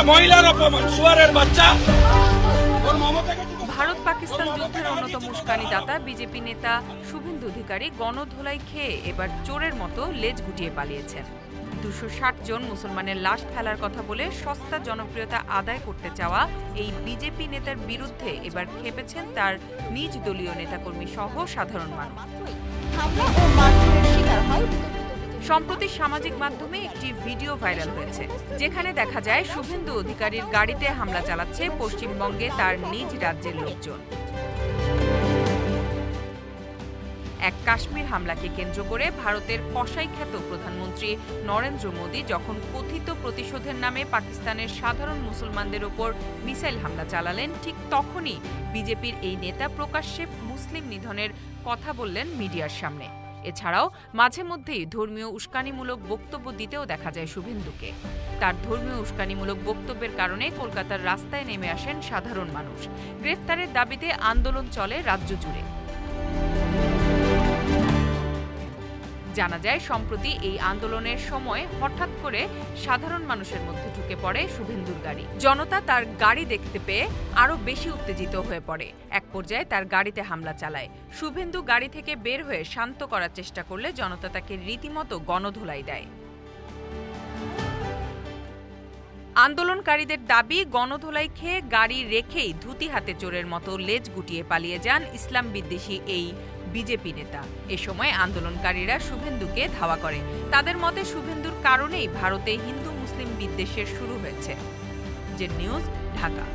মহিলার অপমান, শুয়ারের বাচ্চা। ভারত পাকিস্তান যুদ্ধের অন্যতম উস্কানিদাতা বিজেপি নেতা শুভেন্দু অধিকারী গণধোলাই খেয়ে এবার চোরের মতো লেজ গুটিয়ে পালিয়েছেন। 260 জন মুসলমানের লাশ ফেলার কথা বলে সস্তা জনপ্রিয়তা আদায় করতে চাওয়া এই বিজেপি নেতার বিরুদ্ধে এবার খেপেছেন তার নিজ দলীয় নেতাকর্মী সহ সাধারণ মানুষ। সম্প্রতি সামাজিক মাধ্যমে একটি ভিডিও ভাইরাল হয়েছে, যেখানে দেখা যায় শুভেন্দু অধিকারীর গাড়িতে হামলা চালাচ্ছে পশ্চিমবঙ্গে তার নিজ রাজ্যের লোকজন। এক কাশ্মীর হামলাকে কেন্দ্র করে ভারতের কসাইখ্যাত প্রধানমন্ত্রী নরেন্দ্র মোদী যখন কথিত প্রতিশোধের নামে পাকিস্তানের সাধারণ মুসলমানদের ওপর মিসাইল হামলা চালালেন, ঠিক তখনই বিজেপির এই নেতা প্রকাশ্যে মুসলিম নিধনের কথা বললেন মিডিয়ার সামনে। এছাড়াও মাঝে মধ্যেই ধর্মীয় উস্কানিমূলক বক্তব্য দিতেও দেখা যায় শুভেন্দুকে। তার ধর্মীয় উস্কানিমূলক বক্তব্যের কারণে কলকাতার রাস্তায় নেমে আসেন সাধারণ মানুষ। গ্রেফতারের দাবিতে আন্দোলন চলে রাজ্য জুড়ে। জানা যায়, সম্প্রতি এই আন্দোলনের সময় হঠাৎ করে সাধারণ মানুষের মধ্যে ঢুকে পড়ে শুভেন্দুর গাড়ি। জনতা তার গাড়ি দেখতে পেয়ে আরো বেশি উত্তেজিত হয়ে পড়ে। এক পর্যায়ে তার গাড়িতে হামলা চালায়। শুভেন্দু গাড়ি থেকে বের হয়ে শান্ত করার চেষ্টা করলে জনতা তাকে রীতিমতো গণধোলাই দেয়। আন্দোলনকারীদের দাবি, গণধোলাই খেয়ে গাড়ি রেখেই ধুতি হাতে চোরের মতো লেজ গুটিয়ে পালিয়ে যান ইসলাম বিদ্বেষী এই বিজেপি নেতা। এ সময় আন্দোলনকারীরা শুভেন্দুকে ধাওয়া করে। তাদের মতে শুভেন্দুর কারণেই ভারতে হিন্দু মুসলিম বিদ্বেষের শুরু হয়েছে। Z news, Dhaka.